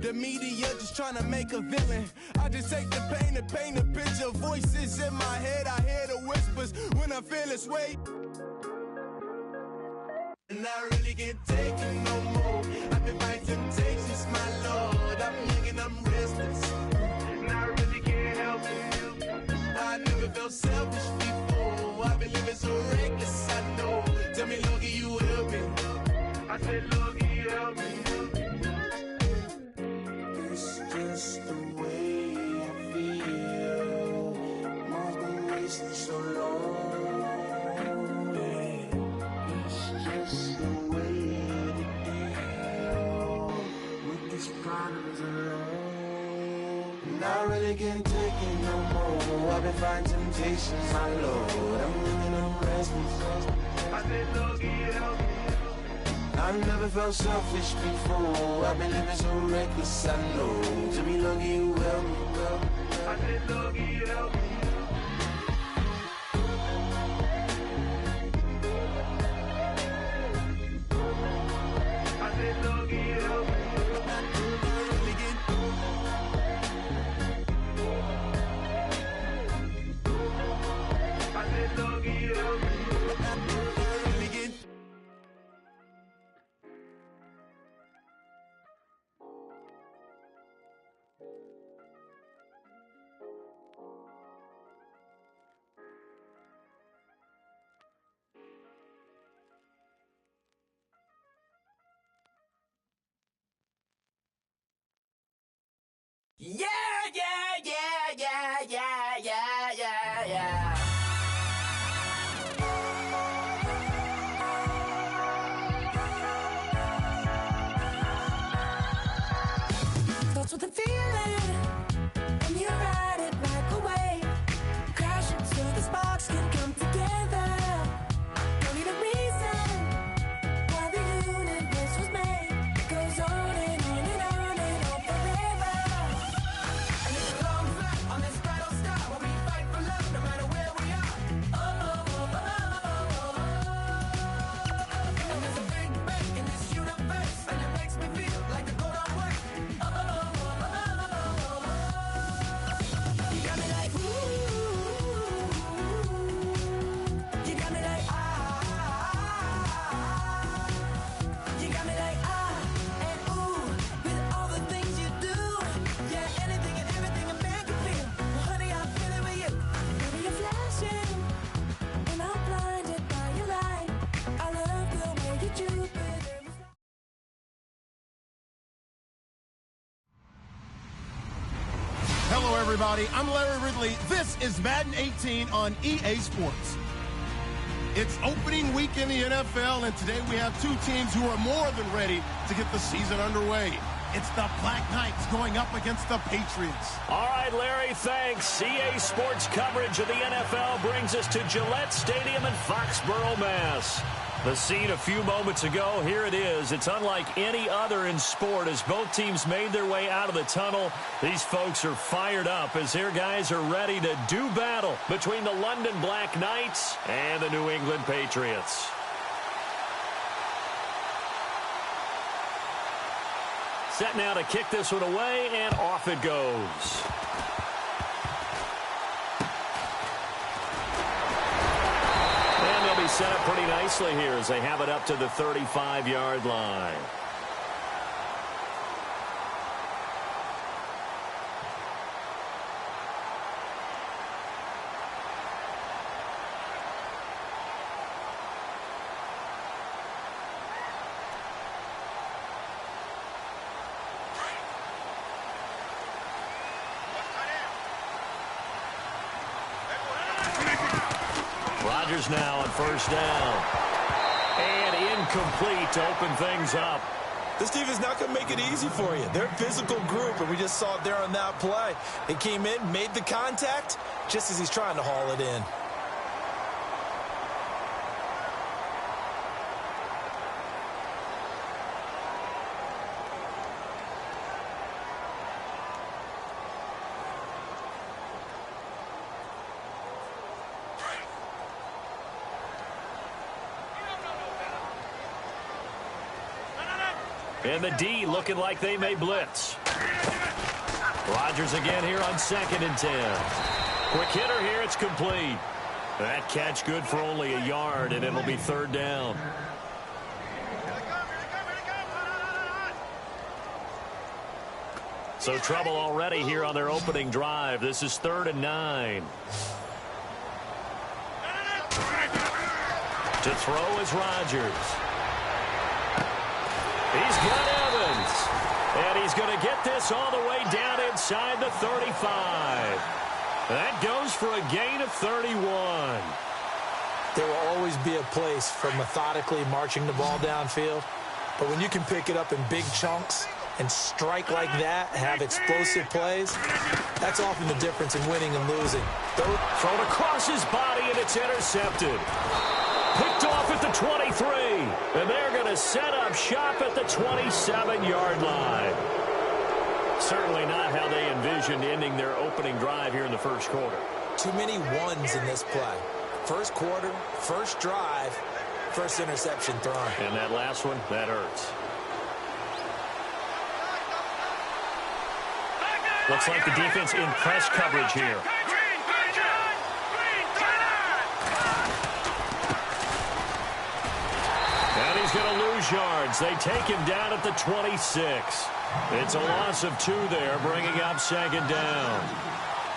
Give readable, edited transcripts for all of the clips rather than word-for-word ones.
The media just trying to make a villain. I just take the pain and paint a picture. Voices in my head, I hear the whispers when I feel this way. And I really can't take it no more. I've been fighting temptations, my Lord. I'm young and I'm restless, and I really can't help it. I never felt selfish before. I've been living so reckless, I know. Tell me, Lord, can you help me? I said, Lord, can you help me? It's just the way I feel. Mom's been wasting so long. It's just the way to deal with these problems alone. And I really can't take it no more. I've been fighting temptations, my Lord. I'm living on restless. I said, Lord, can you help me? I never felt selfish before. I've been living so reckless, I know. Tell me, Lord, can you help me? I said, Lord, can you help me? I said, Lord, can you help me? I said, Lord, can you help me? Yeah, yeah, yeah, yeah, yeah, yeah, yeah, yeah. Starts with a feeling, and you ride it right away. Crash it so the sparks can come together. Don't need a reason why the universe was made. It goes on and on and on and on forever. And it's a long flight on this battle star where we fight for love no matter where we are. Oh, oh, oh, oh, oh, oh. And there's a big bang in this universe, and it makes me feel like the go don't work. Oh, oh, oh, oh, oh, oh. You got me like ooh. You got me like you got me like and ooh, with all the things you do. Yeah, anything and everything a man can feel. Well, honey, I'm feeling with you. Baby, you're flashing, and I'm blinded by your light. I love the way you Jupiter. Hello, everybody. I'm Larry Ridley. This is Madden 18 on EA Sports. It's opening week in the NFL, and today we have two teams who are more than ready to get the season underway. It's the Black Knights going up against the Patriots. All right, Larry, thanks. EA Sports coverage of the NFL brings us to Gillette Stadium in Foxborough, Mass. The scene a few moments ago, here it is. It's unlike any other in sport as both teams made their way out of the tunnel. These folks are fired up as their guys are ready to do battle between the London Black Knights and the New England Patriots. Set now to kick this one away, and off it goes. And they'll be set up pretty nicely here as they have it up to the 35-yard line. Rodgers now on first down. And incomplete to open things up. This team is not going to make it easy for you. They're a physical group, and we just saw it there on that play. They came in, made the contact, just as he's trying to haul it in. And the D looking like they may blitz. Rodgers again here on 2nd and 10. Quick hitter here. It's complete. That catch good for only a yard, and it'll be 3rd down. So trouble already here on their opening drive. This is 3rd and 9. To throw is Rodgers. He's got Evans. And he's going to get this all the way down inside the 35. That goes for a gain of 31. There will always be a place for methodically marching the ball downfield. But when you can pick it up in big chunks and strike like that, have explosive plays, that's often the difference in winning and losing. Thrown across his body, and it's intercepted. Picked off at the 23. And they're going to set up shop at the 27-yard line. Certainly not how they envisioned ending their opening drive here in the first quarter. Too many ones in this play. First quarter, first drive, first interception thrown. And that last one, that hurts. Looks like the defense in press coverage here. And he's going to lose yards. They take him down at the 26. It's a loss of 2 there, bringing up 2nd down.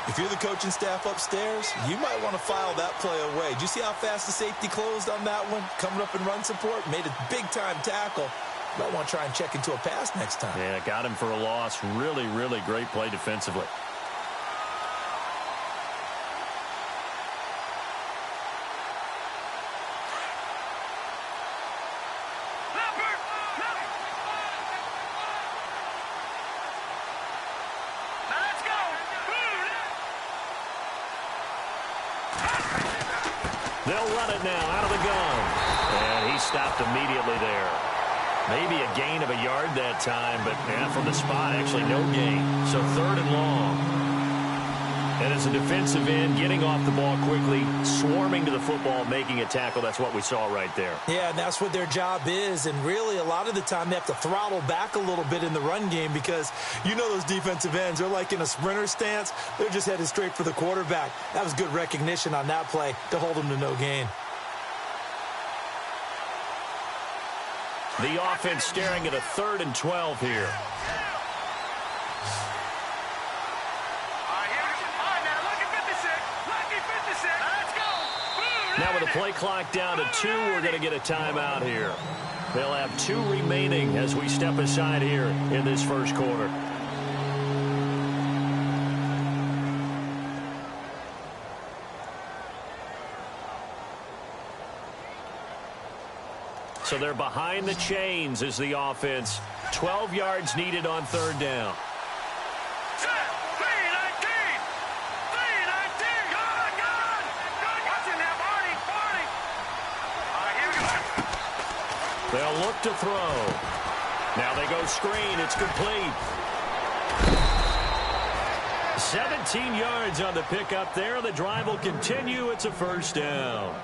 If you're the coaching staff upstairs, you might want to file that play away. Did you see how fast the safety closed on that one? Coming up in run support, made a big-time tackle. You might want to try and check into a pass next time. Yeah, got him for a loss. Really, really great play defensively. They'll run it now out of the gun. And he stopped immediately there. Maybe a gain of a yard that time, but from the spot, actually no gain. So 3rd and long. And as a defensive end, getting off the ball quickly, swarming to the football, making a tackle, that's what we saw right there. Yeah, and that's what their job is. And really, a lot of the time, they have to throttle back a little bit in the run game because you know those defensive ends, they're like in a sprinter stance. They're just headed straight for the quarterback. That was good recognition on that play to hold them to no gain. The offense staring at a 3rd and 12 here. Now with the play clock down to 2, we're going to get a timeout here. They'll have 2 remaining as we step aside here in this first quarter. So they're behind the chains as the offense. 12 yards needed on 3rd down. They'll look to throw. Now they go screen. It's complete. 17 yards on the pickup there. The drive will continue. It's a 1st down.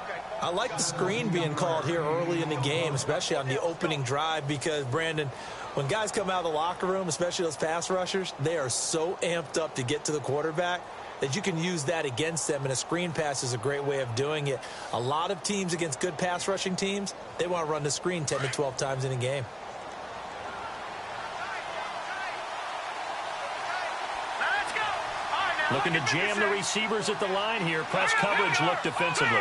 I like the screen being called here early in the game, especially on the opening drive, because, Brandon, when guys come out of the locker room, especially those pass rushers, they are so amped up to get to the quarterback that you can use that against them, and a screen pass is a great way of doing it. A lot of teams against good pass rushing teams, they want to run the screen 10 to 12 times in a game. Looking to jam the receivers at the line here. Press coverage look defensively.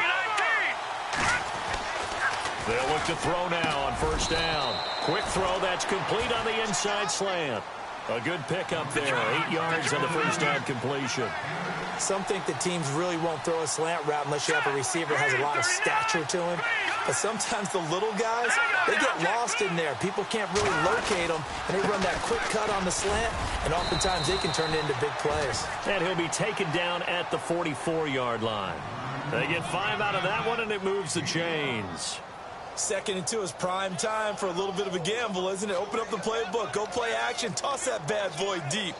They'll look to throw now on 1st down. Quick throw, that's complete on the inside slant. A good pickup there. 8 yards on the 1st down completion. Some think that teams really won't throw a slant route unless you have a receiver that has a lot of stature to him. But sometimes the little guys, they get lost in there. People can't really locate them, and they run that quick cut on the slant, and oftentimes they can turn it into big plays. And he'll be taken down at the 44-yard line. They get 5 out of that one, and it moves the chains. 2nd and 2 is prime time for a little bit of a gamble, isn't it? Open up the playbook, go play action, toss that bad boy deep.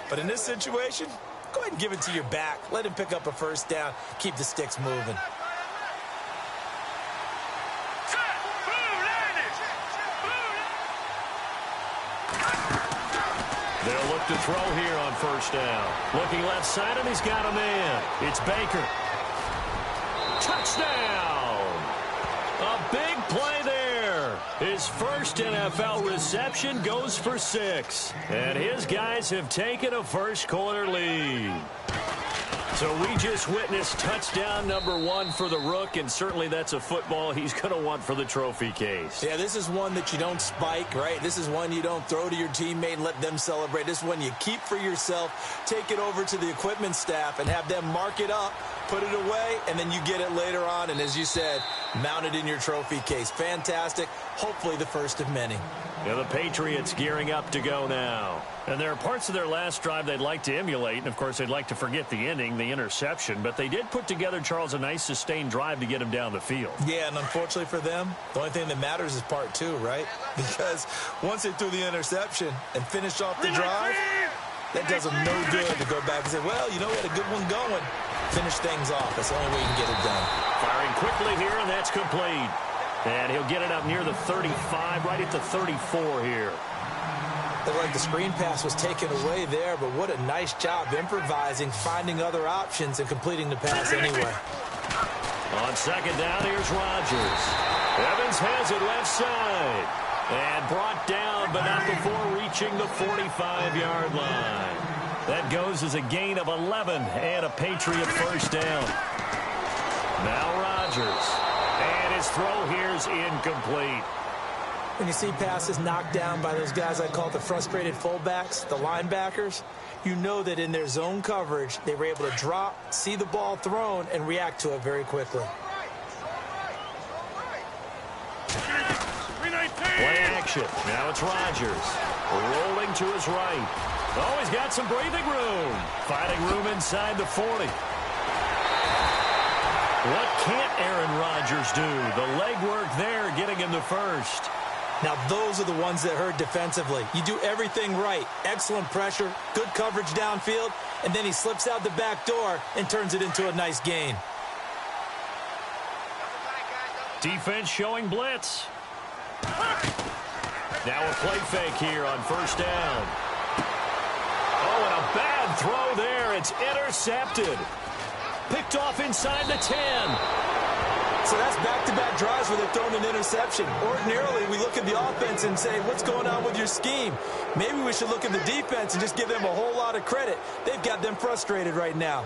But in this situation, go ahead and give it to your back. Let him pick up a 1st down, keep the sticks moving. They'll look look to throw here on first down. Looking left side, and he's got a man. It's Baker. Touchdown! A big play there. His first NFL reception goes for 6. And his guys have taken a first-quarter lead. So we just witnessed touchdown number 1 for the Rook, and certainly that's a football he's going to want for the trophy case. Yeah, this is one that you don't spike, right? This is one you don't throw to your teammate and let them celebrate. This is one you keep for yourself, take it over to the equipment staff, and have them mark it up, put it away, and then you get it later on. And as you said, mount it in your trophy case. Fantastic. Hopefully the first of many. Yeah, the Patriots gearing up to go now. And there are parts of their last drive they'd like to emulate. And, of course, they'd like to forget the ending, the interception. But they did put together, Charles, a nice sustained drive to get him down the field. Yeah, and unfortunately for them, the only thing that matters is part 2, right? Because once they threw the interception and finished off the drive, that does them no good to go back and say, well, you know, we had a good one going. Finish things off. That's the only way you can get it done. Firing quickly here, and that's complete. And he'll get it up near the 35, right at the 34 here. Looked like the screen pass was taken away there, but what a nice job improvising, finding other options, and completing the pass anyway. On second down, here's Rodgers. Evans has it left side. And brought down, but not before reaching the 45-yard line. That goes as a gain of 11 and a Patriot first down. Now Rodgers. And his throw here's incomplete. When you see passes knocked down by those guys I call the frustrated fullbacks, the linebackers, you know that in their zone coverage, they were able to drop, see the ball thrown, and react to it very quickly. Play action. Now it's Rodgers. Rolling to his right. Oh, he's got some breathing room. Finding room inside the 40. What can't Aaron Rodgers do? The legwork there getting him the first. Now, those are the ones that hurt defensively. You do everything right. Excellent pressure, good coverage downfield, and then he slips out the back door and turns it into a nice gain. Defense showing blitz. Now a play fake here on first down. Oh, and a bad throw there. It's intercepted. Picked off inside the 10. So that's back-to-back drives where they've thrown an interception. Ordinarily, we look at the offense and say, what's going on with your scheme? Maybe we should look at the defense and just give them a whole lot of credit. They've got them frustrated right now.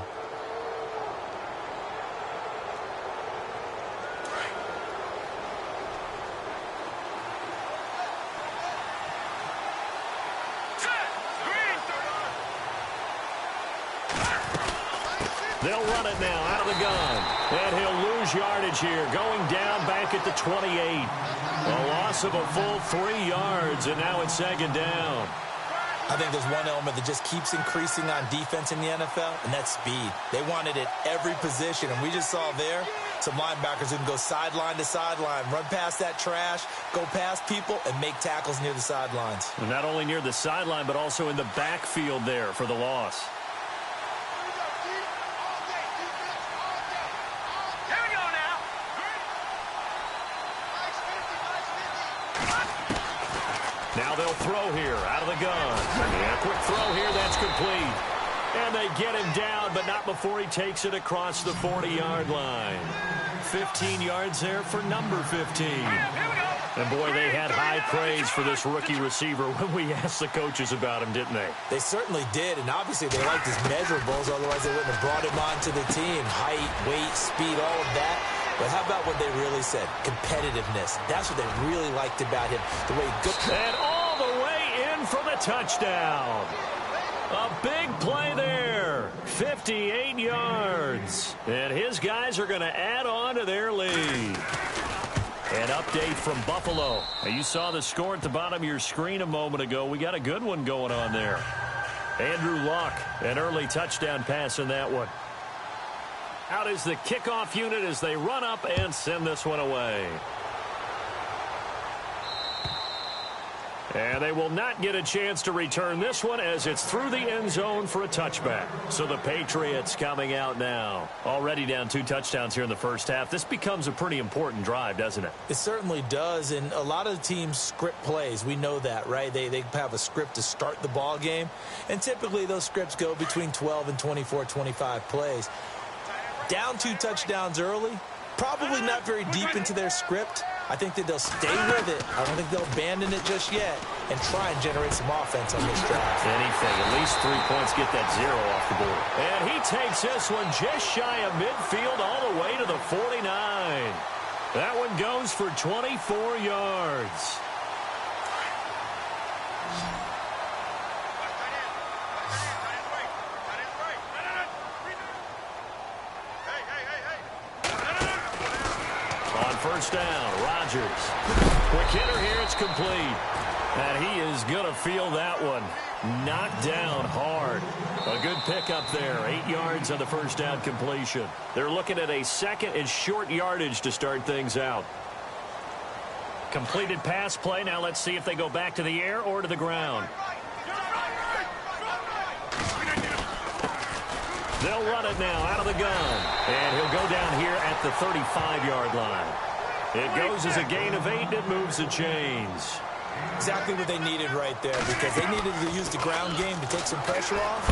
They'll run it now out of the gun. And he'll lose yardage here, going down back at the 28. A loss of a full 3 yards, and now it's second down. I think there's one element that just keeps increasing on defense in the NFL, and that's speed. They want it at every position, and we just saw there some linebackers who can go sideline to sideline, run past that trash, go past people, and make tackles near the sidelines. And not only near the sideline, but also in the backfield there for the loss. Now they'll throw here out of the gun. And a quick throw here, that's complete. And they get him down, but not before he takes it across the 40-yard line. 15 yards there for number 15. And, boy, they had high praise for this rookie receiver when we asked the coaches about him, didn't they? They certainly did, and obviously they liked his measurables, otherwise they wouldn't have brought him onto the team. Height, weight, speed, all of that. But how about what they really said? Competitiveness. That's what they really liked about him. The way good. And all the way in for the touchdown. A big play there. 58 yards. And his guys are going to add on to their lead. An update from Buffalo. Now, you saw the score at the bottom of your screen a moment ago. We got a good one going on there. Andrew Luck, an early touchdown pass in that one. Out is the kickoff unit as they run up and send this one away. And they will not get a chance to return this one as it's through the end zone for a touchback. So the Patriots coming out now. Already down 2 touchdowns here in the first half. This becomes a pretty important drive, doesn't it? It certainly does, and a lot of teams script plays. We know that, right? They have a script to start the ball game, and typically those scripts go between 12 and 24, 25 plays. Down 2 touchdowns early, probably not very deep into their script. I think that they'll stay with it. I don't think they'll abandon it just yet and try and generate some offense on this drive. Anything, at least 3 points, get that 0 off the board. And he takes this one just shy of midfield all the way to the 49. That one goes for 24 yards. First down, Rodgers. Quick hitter here, it's complete. And he is going to feel that one. Knocked down hard. A good pickup there. 8 yards on the first down completion. They're looking at a second and short yardage to start things out. Completed pass play. Now let's see if they go back to the air or to the ground. They'll run it now out of the gun. And he'll go down here at the 35-yard line. It goes as a gain of 8. It moves the chains. Exactly what they needed right there, because they needed to use the ground game to take some pressure off.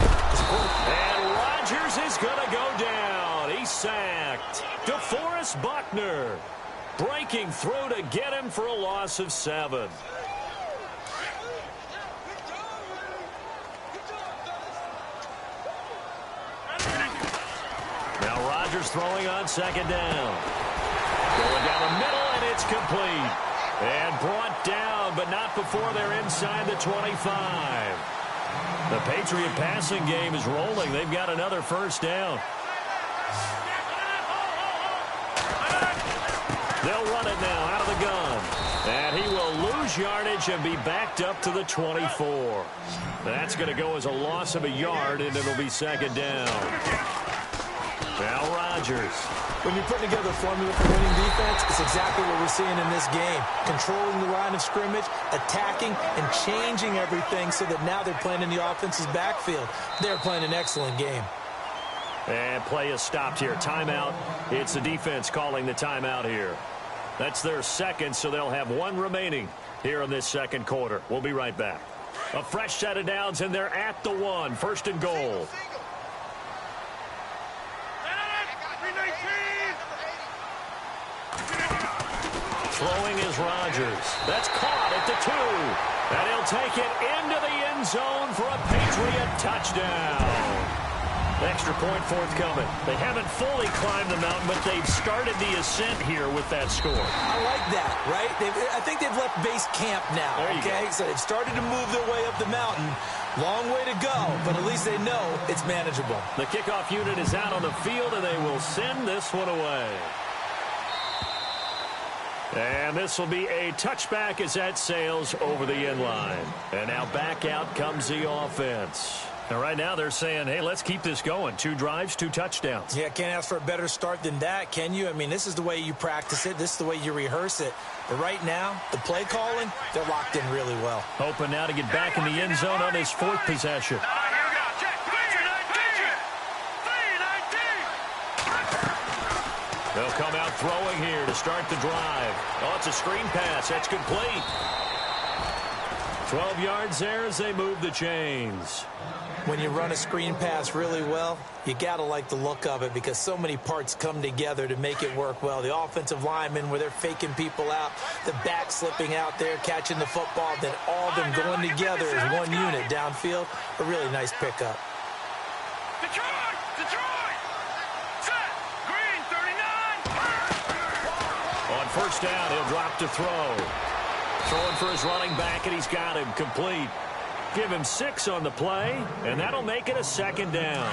And Rodgers is going to go down. He's sacked. DeForest Buckner breaking through to get him for a loss of 7. Now Rodgers throwing on second down. Going down the middle, and it's complete. And brought down, but not before they're inside the 25. The Patriot passing game is rolling. They've got another first down. They'll run it now out of the gun. And he will lose yardage and be backed up to the 24. That's going to go as a loss of a yard, and it'll be second down. Now Rodgers. When you're putting together a formula for winning defense, it's exactly what we're seeing in this game. Controlling the line of scrimmage, attacking, and changing everything so that now they're playing in the offense's backfield. They're playing an excellent game. And play is stopped here. Timeout. It's the defense calling the timeout here. That's their second, so they'll have 1 remaining here in this second quarter. We'll be right back. A fresh set of downs, and they're at the 1. First and goal. Throwing is Rodgers. That's caught at the 2. And he'll take it into the end zone for a Patriot touchdown. Extra point forthcoming. They haven't fully climbed the mountain, but they've started the ascent here with that score. I like that, right? I think they've left base camp now, okay? So they've started to move their way up the mountain. Long way to go, but at least they know it's manageable. The kickoff unit is out on the field, and they will send this one away. And this will be a touchback as that sails over the end line. And now back out comes the offense. And right now they're saying, hey, let's keep this going. 2 drives, 2 touchdowns. Yeah, can't ask for a better start than that, can you? I mean, this is the way you practice it. This is the way you rehearse it. But right now, the play calling, they're locked in really well. Hoping now to get back in the end zone on his 4th possession. They'll come out throwing here to start the drive. Oh, it's a screen pass. That's complete. 12 yards there as they move the chains. When you run a screen pass really well, you got to like the look of it because so many parts come together to make it work well. The offensive linemen, where they're faking people out, the back slipping out there, catching the football, then all of them going together as one unit downfield. A really nice pickup. On first down, he'll drop to throw. Throwing for his running back, and he's got him complete. Give him 6 on the play, and that'll make it a second down.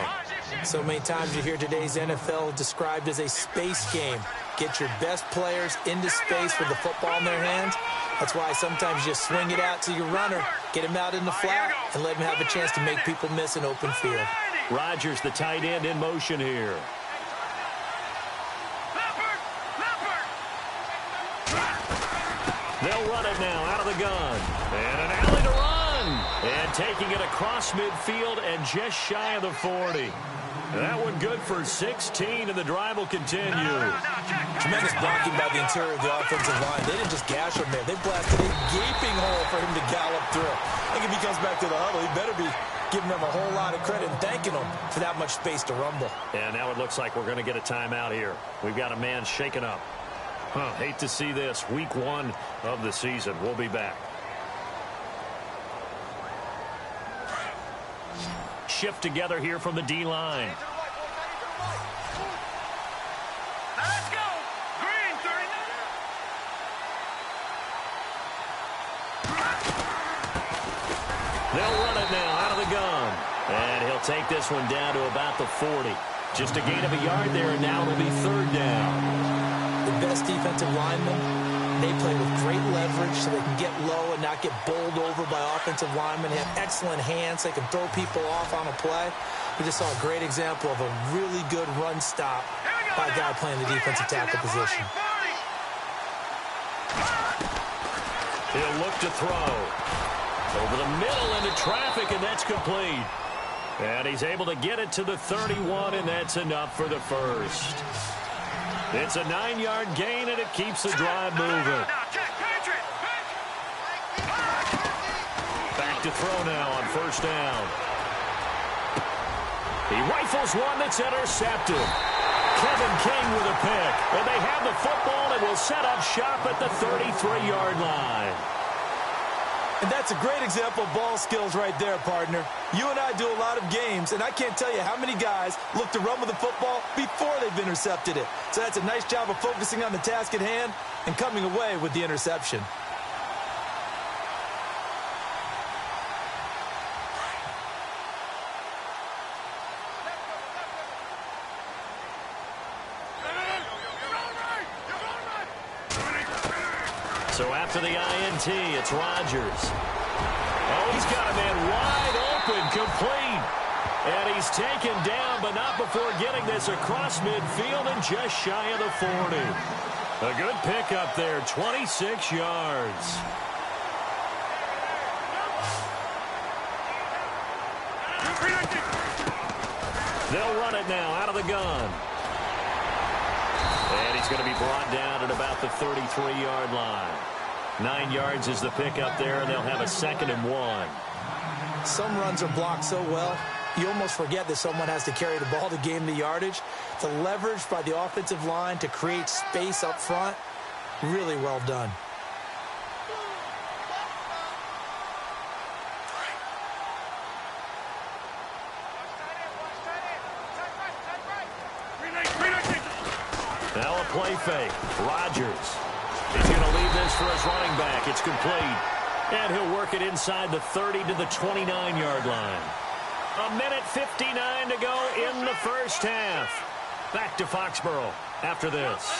So many times you hear today's NFL described as a space game. Get your best players into space with the football in their hands. That's why sometimes you swing it out to your runner, get him out in the flat, and let him have a chance to make people miss an open field. Rodgers, the tight end, in motion here. They'll run it now out of the gun. And an alley to run. And taking it across midfield and just shy of the 40. That one good for 16, and the drive will continue. Tremendous blocking by the interior of the offensive line. They didn't just gash him there. They blasted a gaping hole for him to gallop through. I think if he comes back to the huddle, he better be giving them a whole lot of credit and thanking them for that much space to rumble. And now it looks like we're going to get a timeout here. We've got a man shaken up. Hate to see this. Week 1 of the season. We'll be back. Shift together here from the D-line. Let's go. Green, 39. They'll run it now out of the gun. And he'll take this one down to about the 40. Just a gain of a yard there, and now it'll be 3rd down. The best defensive linemen, they play with great leverage so they can get low and not get bowled over by offensive linemen. They have excellent hands. They can throw people off on a play. We just saw a great example of a really good run stop by a guy playing the defensive tackle position. He'll look to throw. Over the middle into traffic, and that's complete. And he's able to get it to the 31, and that's enough for the first. It's a 9-yard gain, and it keeps the drive moving. Back to throw now on 1st down. He rifles one that's intercepted. Kevin King with a pick. And they have the football and will set up shop at the 33-yard line. And that's a great example of ball skills right there, partner. You and I do a lot of games, and I can't tell you how many guys look to run with the football before they've intercepted it. So that's a nice job of focusing on the task at hand and coming away with the interception. So after the INT, it's Rodgers. Oh, he's got a man wide open, complete. And he's taken down, but not before getting this across midfield and just shy of the 40. A good pickup there, 26 yards. They'll run it now out of the gun. And he's going to be brought down at about the 33-yard line. 9 yards is the pickup there, and they'll have a 2nd and 1. Some runs are blocked so well, you almost forget that someone has to carry the ball to gain the yardage. The leverage by the offensive line to create space up front, really well done. Now a play fake. Rodgers. He's going to leave this for his running back. It's complete. And he'll work it inside the 30 to the 29-yard line. 1:59 to go in the first half. Back to Foxborough after this.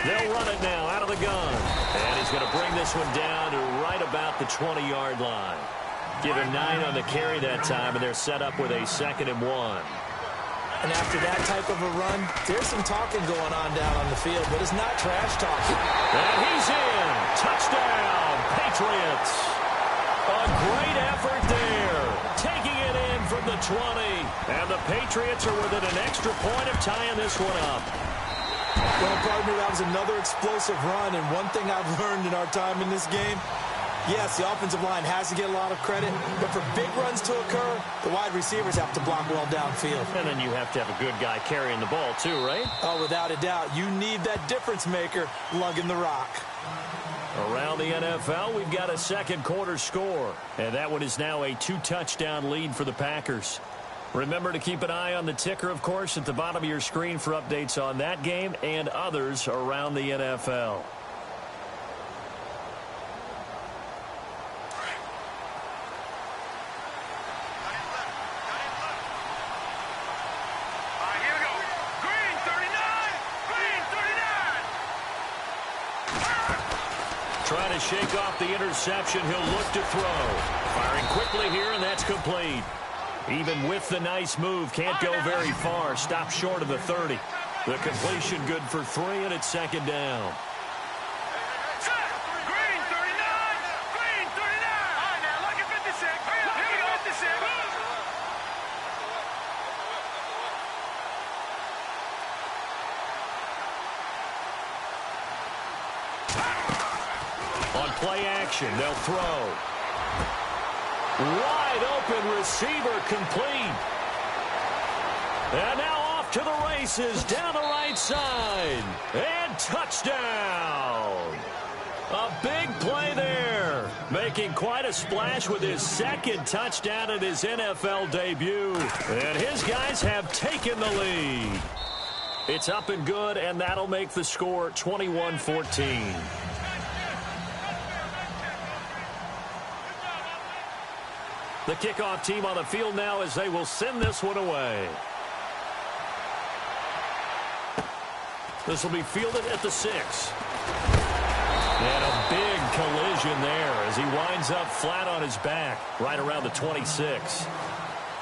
They'll run it now out of the gun. And he's going to bring this one down to right about the 20-yard line. Give him 9 on the carry that time, and they're set up with a 2nd and 1. And after that type of a run, there's some talking going on down on the field, but it's not trash talking. And he's in. Touchdown, Patriots. A great effort there. Taking it in from the 20. And the Patriots are within an extra point of tying this one up. Well, partner, that was another explosive run, and one thing I've learned in our time in this game, yes, the offensive line has to get a lot of credit, but for big runs to occur, the wide receivers have to block well downfield. And then you have to have a good guy carrying the ball too, right? Oh, without a doubt. You need that difference maker lugging the rock. Around the NFL, we've got a second quarter score, and that one is now a 2-touchdown lead for the Packers. Remember to keep an eye on the ticker, of course, at the bottom of your screen for updates on that game and others around the NFL. Trying to shake off the interception. He'll look to throw. Firing quickly here, and that's complete. Even with the nice move, can't go very far. Stopped short of the 30. The completion good for 3, and it's 2nd down. six. Here we go with the six. On play action, they'll throw. Wide open receiver complete. And now off to the races down the right side. And touchdown. A big play there. Making quite a splash with his second touchdown at his NFL debut. And his guys have taken the lead. It's up and good, and that'll make the score 21-14. The kickoff team on the field now as they will send this one away. This will be fielded at the 6. And a big collision there as he winds up flat on his back right around the 26.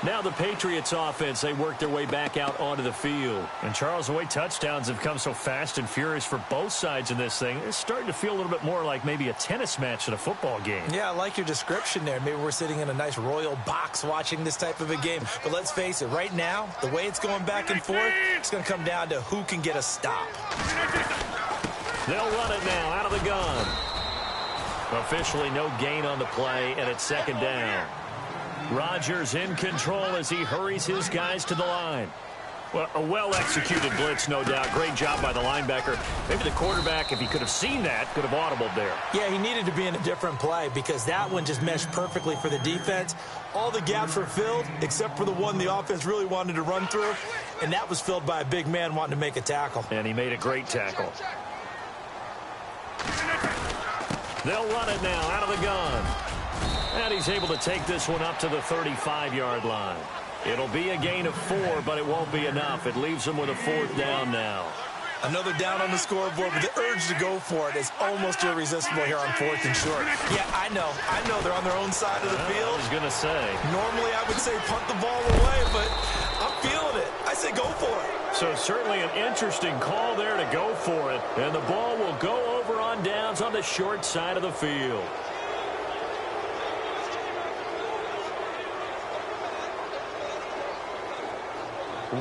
Now the Patriots offense, they work their way back out onto the field. And Charles, the way touchdowns have come so fast and furious for both sides in this thing, it's starting to feel a little bit more like maybe a tennis match in a football game. Yeah, I like your description there. Maybe we're sitting in a nice royal box watching this type of a game. But let's face it, right now, the way it's going back and forth, it's going to come down to who can get a stop. They'll run it now out of the gun. Officially no gain on the play, and it's second down. Rodgers in control as he hurries his guys to the line. Well, a well-executed blitz, no doubt. Great job by the linebacker. Maybe the quarterback, if he could have seen that, could have audibled there. Yeah, he needed to be in a different play because that one just meshed perfectly for the defense. All the gaps were filled except for the one the offense really wanted to run through, and that was filled by a big man wanting to make a tackle. And he made a great tackle. They'll run it now out of the gun. And he's able to take this one up to the 35-yard line. It'll be a gain of 4, but it won't be enough. It leaves them with a 4th down now. Another down on the scoreboard, but the urge to go for it is almost irresistible here on 4th and short. Yeah, I know. They're on their own side of the field. I was going to say. Normally, I would say punt the ball away, but I'm feeling it. I say go for it. So certainly an interesting call there to go for it. And the ball will go over on downs on the short side of the field.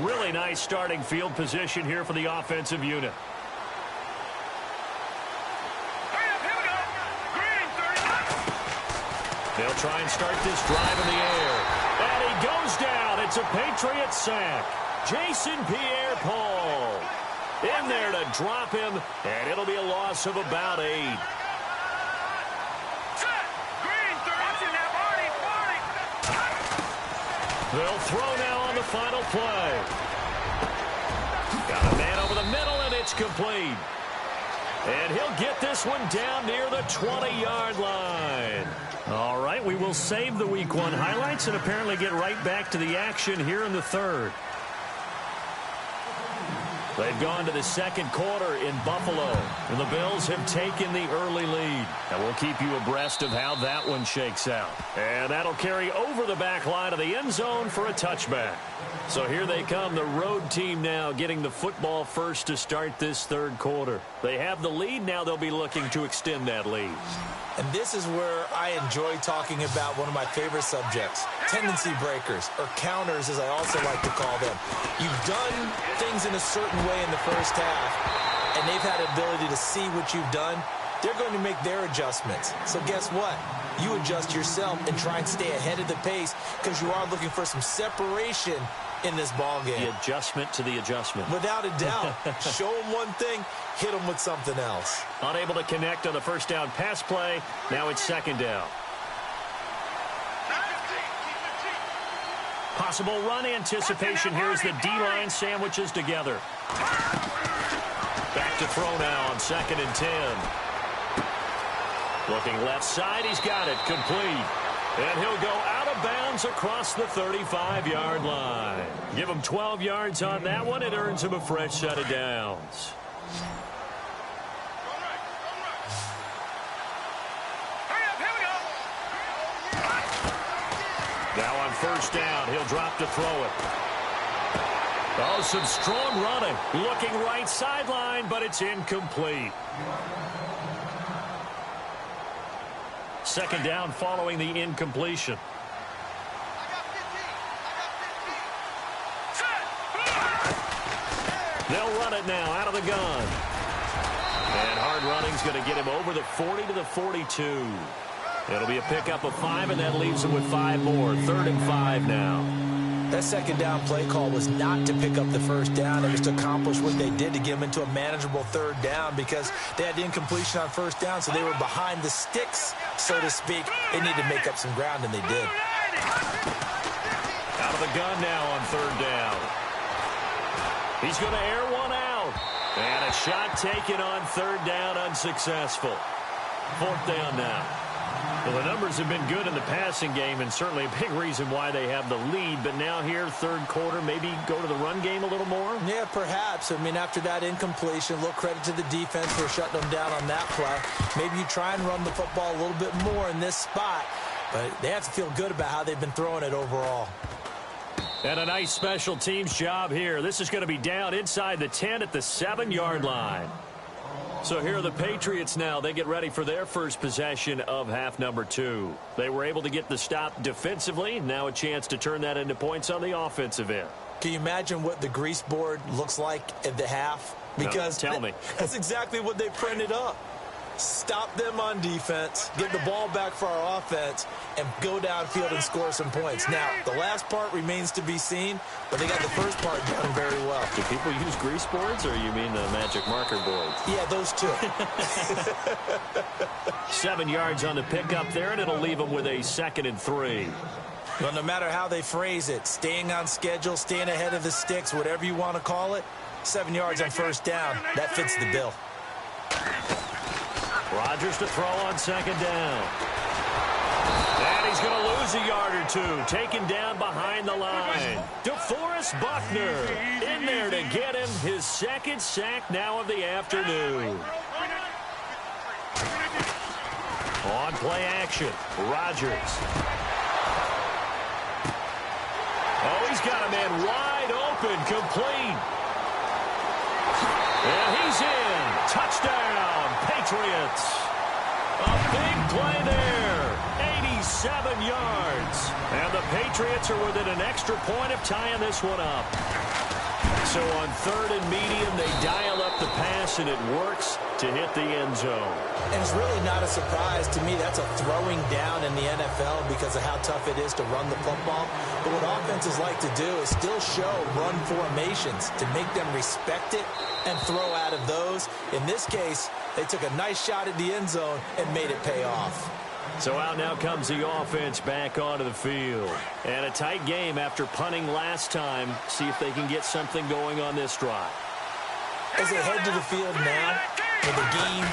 Really nice starting field position here for the offensive unit. They'll try and start this drive in the air. And he goes down. It's a Patriot sack. Jason Pierre-Paul in there to drop him, and it'll be a loss of about 8. They'll throw now on the final play. Got a man over the middle, and it's complete. And he'll get this one down near the 20-yard line. All right, we will save the Week 1 highlights and apparently get right back to the action here in the third. They've gone to the second quarter in Buffalo, and the Bills have taken the early lead. And we'll keep you abreast of how that one shakes out. And that'll carry over the back line of the end zone for a touchback. So here they come, the road team now getting the football first to start this third quarter. They have the lead, now they'll be looking to extend that lead. And this is where I enjoy talking about one of my favorite subjects, tendency breakers, or counters as I also like to call them. You've done things in a certain way in the first half, and they've had the ability to see what you've done. They're going to make their adjustments. So guess what? You adjust yourself and try and stay ahead of the pace because you are looking for some separation in this ball game. The adjustment to the adjustment. Without a doubt. Show them one thing, hit them with something else. Unable to connect on the first down pass play. Now it's second down. Possible run anticipation here as the D-line sandwiches together. Back to throw now on 2nd and 10. Looking left side, he's got it, complete. And he'll go out of bounds across the 35-yard line. Give him 12 yards on that one. It earns him a fresh set of downs. Now on first down, he'll drop to throw it. Oh, some strong running. Looking right sideline, but it's incomplete. second down following the incompletion. They'll run it now out of the gun. And hard running's going to get him over the 40 to the 42. It'll be a pickup of 5, and that leaves him with 5 more. 3rd and 5 now. That second down play call was not to pick up the first down. It was to accomplish what they did to get them into a manageable 3rd down because they had the incompletion on 1st down, so they were behind the sticks, so to speak. They needed to make up some ground, and they did. Out of the gun now on 3rd down. He's going to air one out. And a shot taken on 3rd down, unsuccessful. 4th down now. Well, the numbers have been good in the passing game, and certainly a big reason why they have the lead. But now here, 3rd quarter, maybe go to the run game a little more? Yeah, perhaps. I mean, after that incompletion, a little credit to the defense for shutting them down on that play. Maybe you try and run the football a little bit more in this spot. But they have to feel good about how they've been throwing it overall. And a nice special teams job here. This is going to be down inside the 10 at the 7-yard line. So here are the Patriots now. They get ready for their first possession of half number 2. They were able to get the stop defensively. Now a chance to turn that into points on the offensive end. Can you imagine what the grease board looks like at the half? Because no, tell me. That's exactly what they printed up. Stop them on defense, get the ball back for our offense, and go downfield and score some points. Now, the last part remains to be seen, but they got the first part done very well. Do people use grease boards, or you mean the magic marker boards? Yeah, those two. 7 yards on the pickup there, and it'll leave them with a 2nd and 3. Well, no matter how they phrase it, staying on schedule, staying ahead of the sticks, whatever you want to call it, 7 yards on 1st down, that fits the bill. Rodgers to throw on 2nd down. And he's going to lose a yard or 2. Taken down behind the line. DeForest Buckner in there to get him his 2nd sack now of the afternoon. On play action, Rodgers. Oh, he's got a man wide open, complete. And he's in. Touchdown, Patriots. A big play there. 87 yards. And the Patriots are within an extra point of tying this one up. So on 3rd and medium, they dial up the pass, and it works to hit the end zone. And it's really not a surprise to me. That's a throwing down in the NFL because of how tough it is to run the football. But what offenses like to do is still show run formations to make them respect it and throw out of those. In this case, they took a nice shot at the end zone and made it pay off. So out now comes the offense back onto the field. And a tight game after punting last time. See if they can get something going on this drive. As they head to the field now, with the game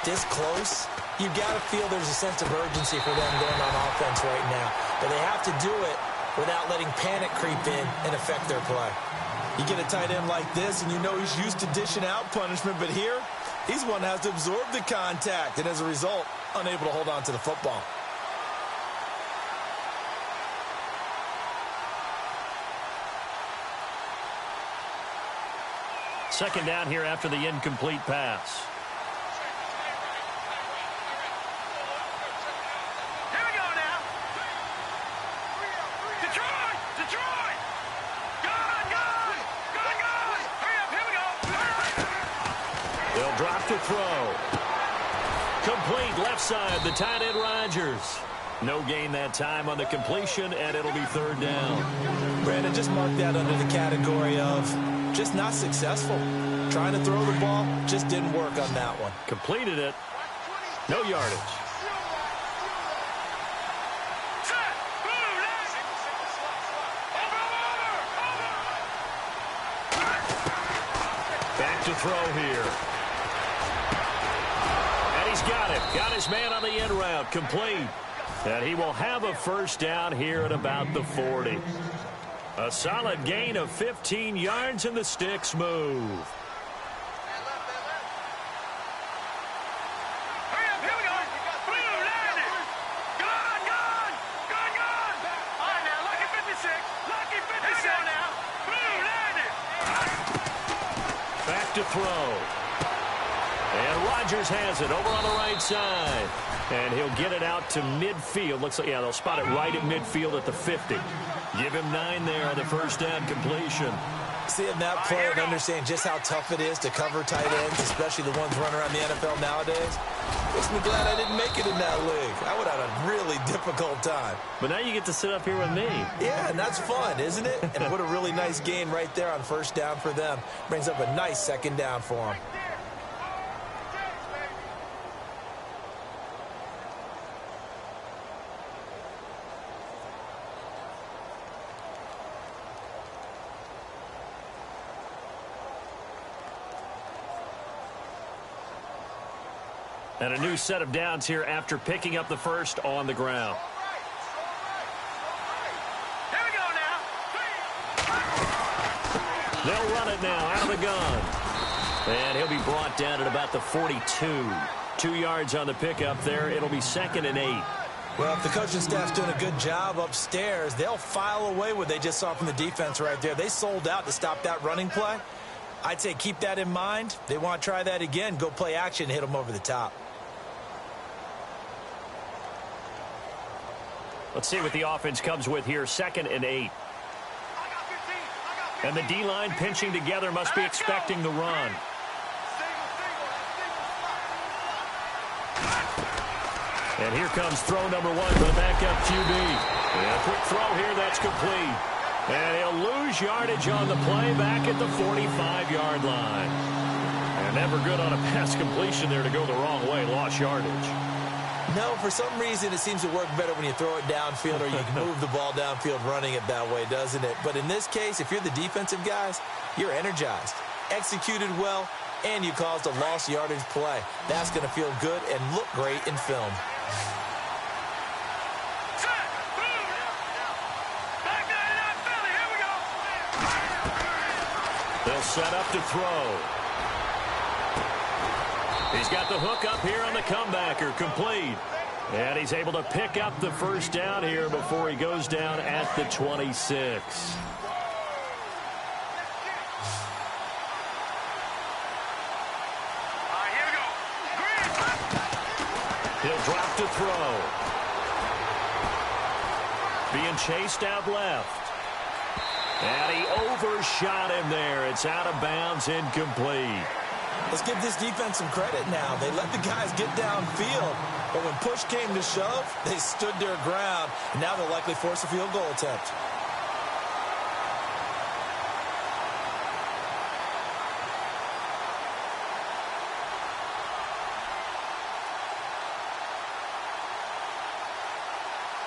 this close, you got to feel there's a sense of urgency for them going on offense right now. But they have to do it without letting panic creep in and affect their play. You get a tight end like this, and you know he's used to dishing out punishment, but here, he's one that has to absorb the contact, and as a result, unable to hold on to the football. Second down here after the incomplete pass. Here we go now. Detroit! Detroit! Gone! Gone! Gone! Gone! Hurry up! Here we go! They'll drop to throw. Complete left side, the tight end Rodgers. No gain that time on the completion, and it'll be 3rd down. Brandon, just mark that under the category of just not successful. Trying to throw the ball, just didn't work on that one. Completed it. No yardage. Set! Blue! Left! Over! Back to throw here. And he's got it. Got his man on the end route. Complete. And he will have a 1st down here at about the 40. A solid gain of 15 yards, and the sticks move. Hurry up! Here we go! Blue! Landed! Gone! Gone! Gone! Gone! All right now, lucky 56! Lucky 56 now! Blue! Landed! Back to throw. And Rodgers has it over on the right side. And he'll get it out to midfield. Looks like, yeah, they'll spot it right at midfield at the 50. Give him 9 there on the first down completion. Seeing that play and understanding just how tough it is to cover tight ends, especially the ones running around the NFL nowadays, makes me glad I didn't make it in that league. I would have had a really difficult time. But now you get to sit up here with me. Yeah, and that's fun, isn't it? And what a really nice gain right there on first down for them. Brings up a nice second down for them. And a new set of downs here after picking up the first on the ground. Here we go now. They'll run it now out of the gun. And he'll be brought down at about the 42. 2 yards on the pickup there. It'll be 2nd and 8. Well, if the coaching staff's doing a good job upstairs, they'll file away what they just saw from the defense right there. They sold out to stop that running play. I'd say keep that in mind. They want to try that again. Go play action, hit them over the top. Let's see what the offense comes with here. 2nd and 8. And the D-line pinching together must be expecting the run. And here comes throw number 1 for the backup QB. And a quick throw here, that's complete. And he'll lose yardage on the play back at the 45-yard line. And never good on a pass completion there to go the wrong way. Lost yardage. No, for some reason it seems to work better when you throw it downfield or you can move the ball downfield running it that way, doesn't it? But in this case, if you're the defensive guys, you're energized, executed well, and you caused a lost yardage play. That's going to feel good and look great in film. They'll set up to throw. He's got the hook up here on the comebacker, complete. And he's able to pick up the first down here before he goes down at the 26. Here we go. He'll drop to throw. Being chased out left. And he overshot him there. It's out of bounds, incomplete. Let's give this defense some credit now. They let the guys get downfield, but when push came to shove, they stood their ground, and now they'll likely force a field goal attempt.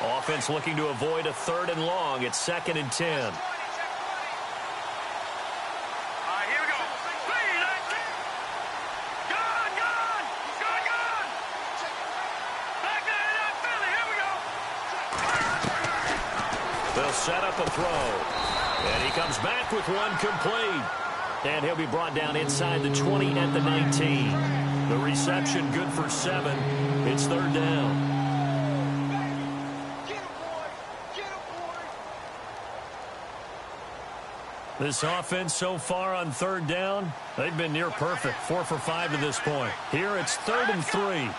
Offense looking to avoid a 3rd and long. It's 2nd and 10. They'll set up a throw. And he comes back with one complete. And he'll be brought down inside the 20 at the 19. The reception good for 7. It's 3rd down. This offense so far on 3rd down, they've been near perfect. 4 for 5 to this point. Here it's 3rd and 3.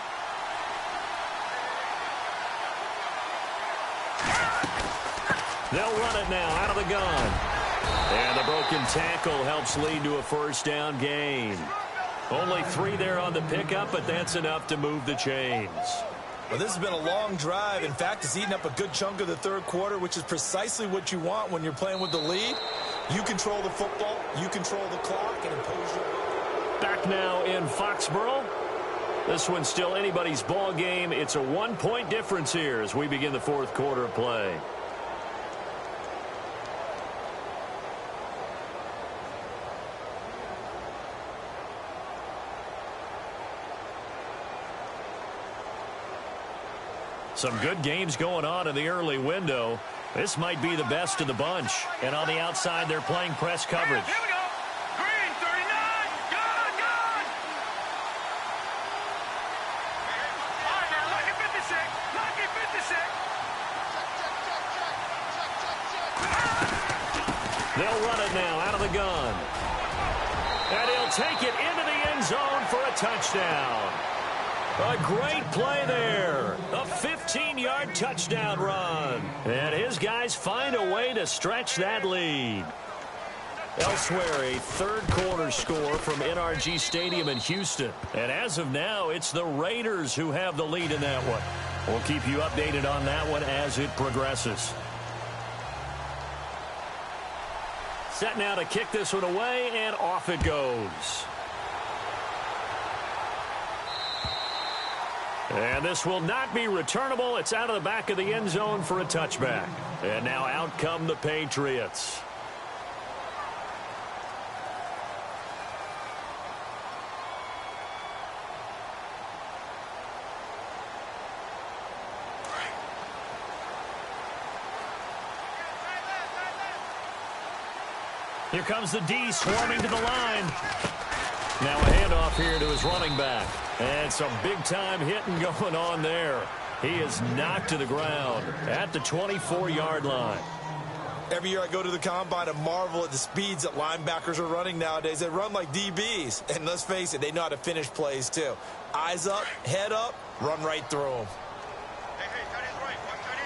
They'll run it now out of the gun. And the broken tackle helps lead to a first down gain. Only 3 there on the pickup, but that's enough to move the chains. Well, this has been a long drive. In fact, it's eaten up a good chunk of the 3rd quarter, which is precisely what you want when you're playing with the lead. You control the football, you control the clock, and impose your will. Back now in Foxborough. This one's still anybody's ball game. It's a 1-point difference here as we begin the 4th quarter of play. Some good games going on in the early window. This might be the best of the bunch. And on the outside, they're playing press coverage. Here we go. Green, 39. Gone, gone. All right, now, lucky 56. Lucky 56. They'll run it now out of the gun. And he'll take it into the end zone for a touchdown. A great play there. A 15-yard touchdown run. And his guys find a way to stretch that lead. Elsewhere, a third-quarter score from NRG Stadium in Houston. And as of now, it's the Raiders who have the lead in that one. We'll keep you updated on that one as it progresses. Set now to kick this one away, and off it goes. And this will not be returnable. It's out of the back of the end zone for a touchback. And now out come the Patriots. Here comes the D swarming to the line. Now a handoff here to his running back. And some big-time hitting going on there. He is knocked to the ground at the 24-yard line. Every year I go to the combine and marvel at the speeds that linebackers are running nowadays. They run like DBs. And let's face it, they know how to finish plays too. Eyes up, head up, run right through them. Hey, tight end's right. Watch tight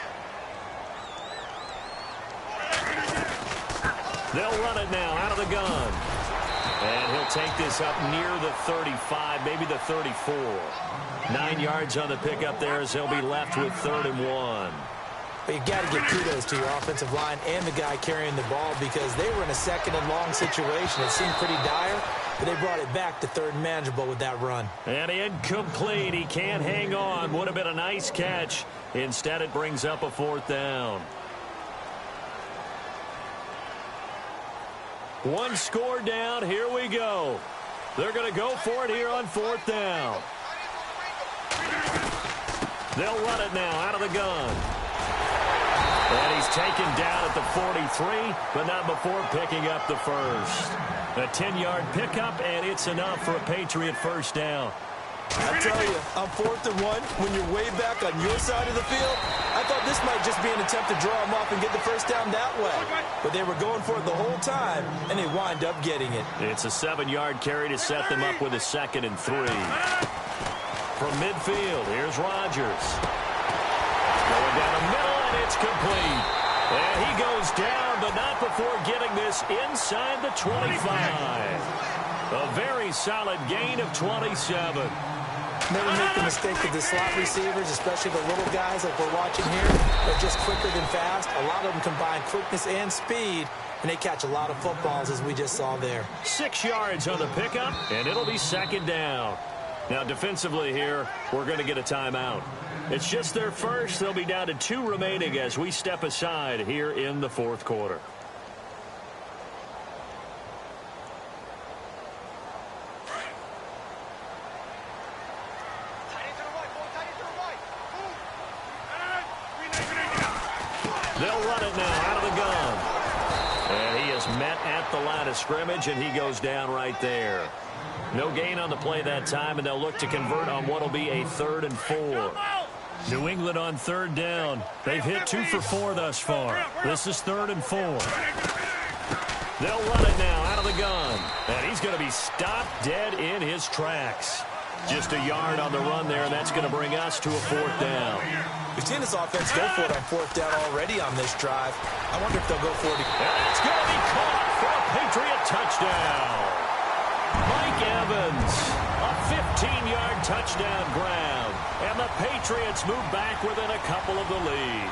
end. They'll run it now out of the gun. And he'll take this up near the 35, maybe the 34. 9 yards on the pickup there as he'll be left with 3rd and 1. But you got to give kudos to your offensive line and the guy carrying the ball because they were in a 2nd and long situation. It seemed pretty dire, but they brought it back to 3rd and manageable with that run. And incomplete. He can't hang on. Would have been a nice catch. Instead, it brings up a 4th down. One score down. Here we go. They're going to go for it here on 4th down. They'll run it now out of the gun. And he's taken down at the 43, but not before picking up the first. A 10-yard pickup, and it's enough for a Patriot first down. I tell you, on 4th and 1, when you're way back on your side of the field, I thought this might just be an attempt to draw him off and get the first down that way. But they were going for it the whole time, and they wind up getting it. It's a 7-yard carry to set them up with a 2nd and 3. From midfield, here's Rodgers. Going down the middle, and it's complete. And he goes down, but not before getting this inside the 25. A very solid gain of 27. Never make the mistake of the slot receivers, especially the little guys like we're watching here. They're just quicker than fast. A lot of them combine quickness and speed, and they catch a lot of footballs, as we just saw there. 6 yards on the pickup, and it'll be 2nd down. Now, defensively here, we're going to get a timeout. It's just their first. They'll be down to 2 remaining as we step aside here in the 4th quarter. They'll run it now out of the gun. And he is met at the line of scrimmage, and he goes down right there. No gain on the play that time, and they'll look to convert on what will be a 3rd and 4. New England on 3rd down. They've hit 2 for 4 thus far. This is 3rd and 4. They'll run it now out of the gun. And he's going to be stopped dead in his tracks. Just a yard on the run there, and that's going to bring us to a 4th down. We've seen this offense go for it on 4th down already on this drive. I wonder if they'll go for it again. And it's going to be caught for a Patriot touchdown. Mike Evans, a 15-yard touchdown grab. And the Patriots move back within a couple of the lead.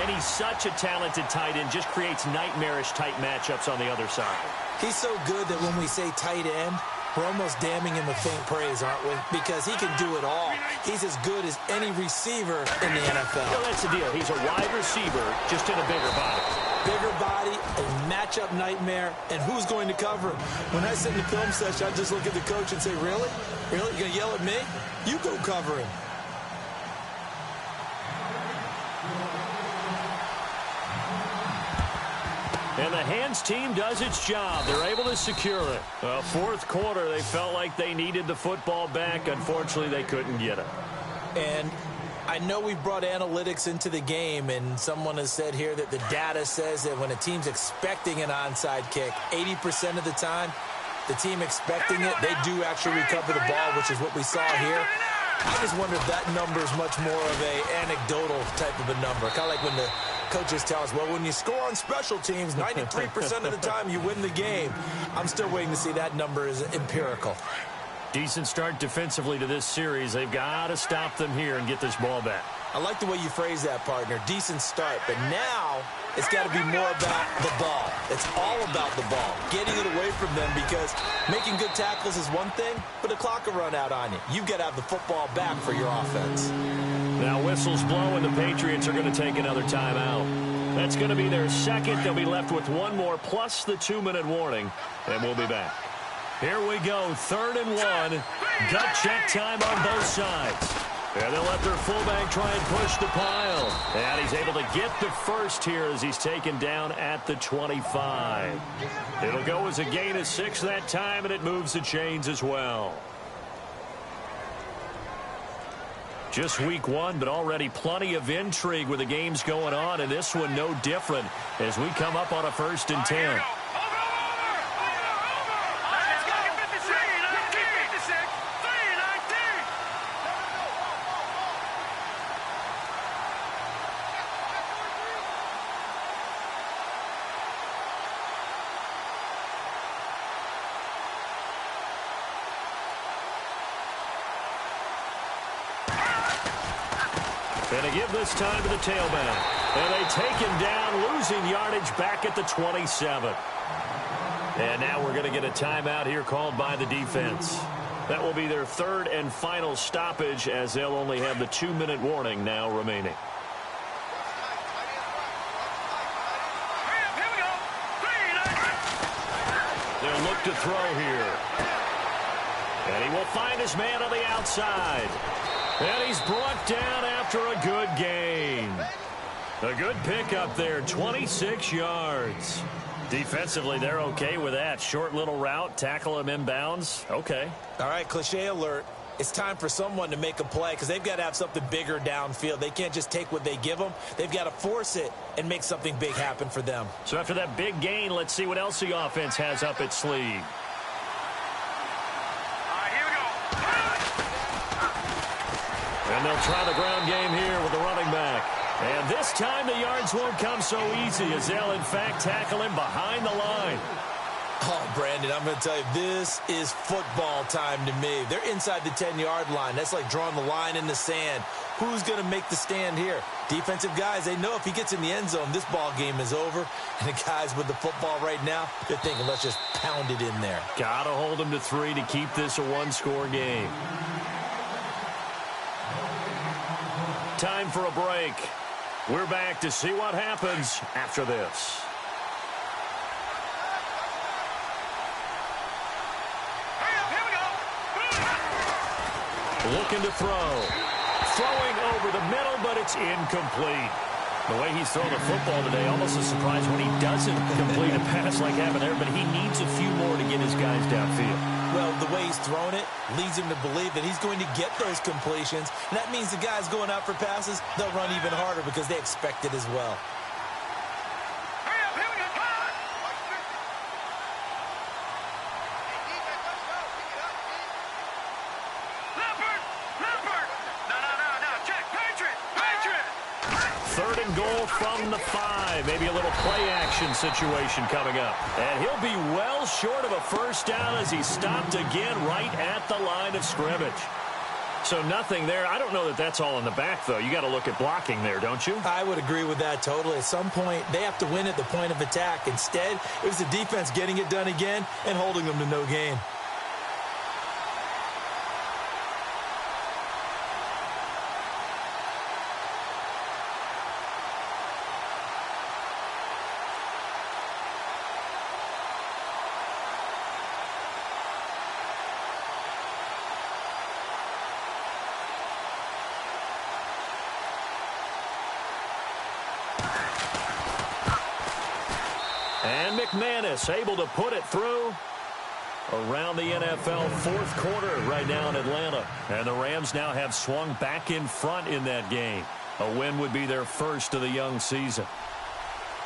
And he's such a talented tight end, just creates nightmarish-type matchups on the other side. He's so good that when we say tight end, we're almost damning him with faint praise, aren't we? Because he can do it all. He's as good as any receiver in the NFL. Well, that's the deal. He's a wide receiver, just in a bigger body. Bigger body, a matchup nightmare, and who's going to cover him? When I sit in the film session, I just look at the coach and say, really? Really? You going to yell at me? You go cover him. And the hands team does its job. They're able to secure it. 4th quarter, they felt like they needed the football back. Unfortunately, they couldn't get it. And I know we brought analytics into the game, and someone has said here that the data says that when a team's expecting an onside kick, 80% of the time, the team expecting it, they do actually recover the ball, which is what we saw here. I just wonder if that number is much more of a anecdotal type of a number. Kind of like when the coaches tell us, well, when you score on special teams, 93% of the time you win the game. I'm still waiting to see that number is empirical. Decent start defensively to this series. They've got to stop them here and get this ball back. I like the way you phrase that, partner. Decent start. But now it's got to be more about the ball. It's all about the ball. Getting it away from them, because making good tackles is one thing, but the clock will run out on you. You've got to have the football back for your offense. Now whistles blow, and the Patriots are going to take another timeout. That's going to be their second. They'll be left with one more plus the 2-minute warning, and we'll be back. Here we go, 3rd and 1. Gut check time on both sides. And they'll let their fullback try and push the pile. And he's able to get the first here as he's taken down at the 25. It'll go as a gain of 6 that time, and it moves the chains as well. Just week 1, but already plenty of intrigue with the games going on, and this one no different as we come up on a 1st and 10. And they give this time to the tailback. And they take him down, losing yardage back at the 27. And now we're going to get a timeout here called by the defense. That will be their 3rd and final stoppage, as they'll only have the 2-minute warning now remaining. They'll look to throw here. And he will find his man on the outside. And he's brought down after a good gain. A good pickup there, 26 yards. Defensively, they're okay with that. Short little route, tackle him inbounds. Okay. All right, cliche alert. It's time for someone to make a play, because they've got to have something bigger downfield. They can't just take what they give them. They've got to force it and make something big happen for them. So after that big gain, let's see what else the offense has up its sleeve. And they'll try the ground game here with the running back. And this time the yards won't come so easy, as they'll, in fact, tackle him behind the line. Oh, Brandon, I'm going to tell you, this is football time to me. They're inside the 10-yard line. That's like drawing the line in the sand. Who's going to make the stand here? Defensive guys, they know if he gets in the end zone, this ball game is over. And the guys with the football right now, they're thinking, let's just pound it in there. Got to hold them to 3 to keep this a one-score game. Time for a break. We're back to see what happens after this. Looking to throw. Throwing over the middle, but it's incomplete. The way he's thrown the football today, almost a surprise when he doesn't complete a pass like happened there, but he needs a few more to get his guys downfield. Well, the way he's thrown it leads him to believe that he's going to get those completions. And that means the guys going out for passes, they'll run even harder because they expect it as well. Third and goal from the 5. Maybe a little play action situation coming up. And he'll be well short of a first down as he's stopped again right at the line of scrimmage. So nothing there. I don't know that that's all in the back, though. You got to look at blocking there, don't you? I would agree with that totally. At some point, they have to win at the point of attack. Instead, it was the defense getting it done again and holding them to no gain. And McManus able to put it through around the NFL fourth quarter right now in Atlanta. And the Rams now have swung back in front in that game. A win would be their first of the young season.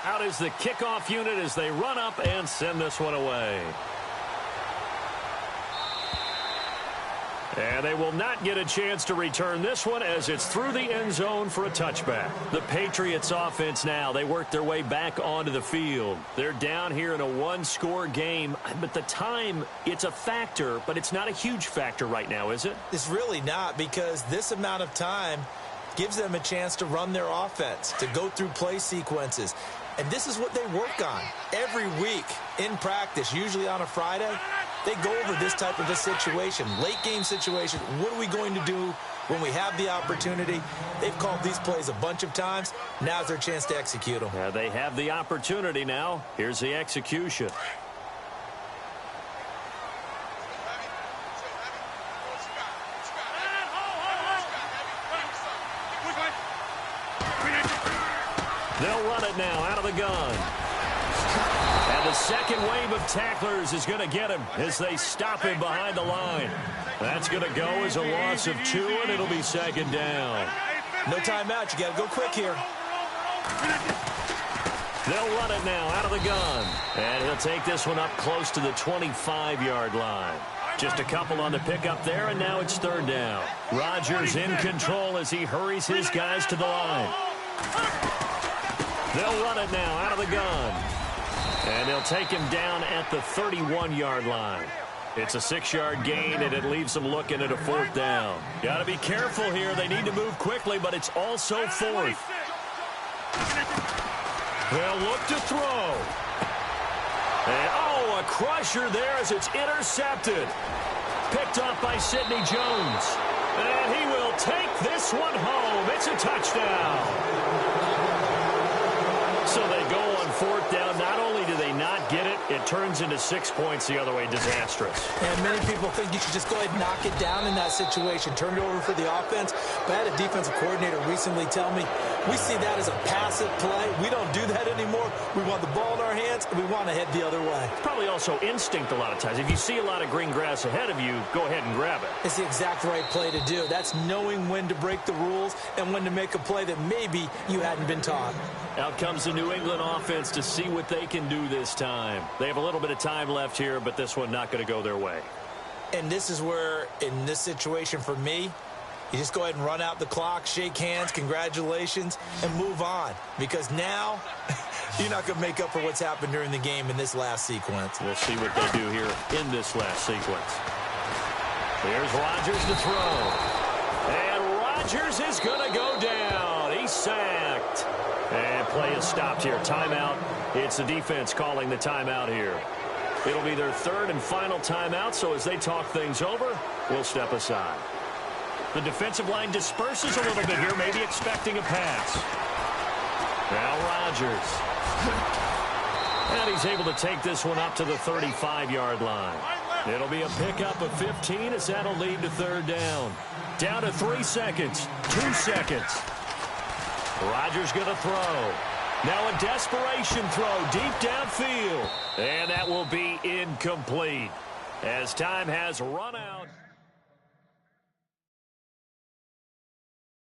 Out is the kickoff unit as they run up and send this one away. And they will not get a chance to return this one as it's through the end zone for a touchback. The Patriots offense now, they work their way back onto the field. They're down here in a one-score game, but the time, it's a factor, but it's not a huge factor right now, is it? It's really not, because this amount of time gives them a chance to run their offense, to go through play sequences. And this is what they work on every week in practice, usually on a Friday. They go over this type of a situation, late game situation. What are we going to do when we have the opportunity? They've called these plays a bunch of times. Now's their chance to execute them. Yeah, they have the opportunity now. Here's the execution. They'll run it now out of the gun. And the second wave of tacklers is going to get him as they stop him behind the line. That's going to go as a loss of 2, and it'll be second down. No timeout. You got to go quick here. They'll run it now out of the gun. And he'll take this one up close to the 25-yard line. Just a couple on the pickup there, and now it's third down. Rodgers in control as he hurries his guys to the line. They'll run it now out of the gun. And they'll take him down at the 31-yard line. It's a 6-yard gain, and it leaves them looking at a fourth down. Got to be careful here. They need to move quickly, but it's also fourth. They'll look to throw. And, a crusher there as it's intercepted. Picked off by Sidney Jones. And he will take this one home. It's a touchdown. So they go on fourth down. Not only do they not get it, it turns into 6 points the other way. Disastrous. And many people think you should just go ahead and knock it down in that situation. Turn it over for the offense. But I had a defensive coordinator recently tell me, we see that as a passive play. We don't do that anymore. We want the ball in our hands, and we want to head the other way. Probably also instinct a lot of times. If you see a lot of green grass ahead of you, go ahead and grab it. It's the exact right play to do. That's knowing when to break the rules and when to make a play that maybe you hadn't been taught. Out comes the New England offense to see what they can do this time. They have a little bit of time left here, but this one not going to go their way. And this is where, in this situation for me, you just go ahead and run out the clock, shake hands, congratulations, and move on. Because now, you're not going to make up for what's happened during the game in this last sequence. We'll see what they do here in this last sequence. Here's Rodgers to throw. And Rodgers is going to go down. He's sacked. And play is stopped here. Timeout. It's the defense calling the timeout here. It'll be their third and final timeout, so as they talk things over, we'll step aside. The defensive line disperses a little bit here, maybe expecting a pass. Now Rodgers. And he's able to take this one up to the 35-yard line. It'll be a pickup of 15 as that'll lead to third down. Down to 3 seconds. 2 seconds. Rodgers going to throw. Now a desperation throw deep downfield. And that will be incomplete as time has run out.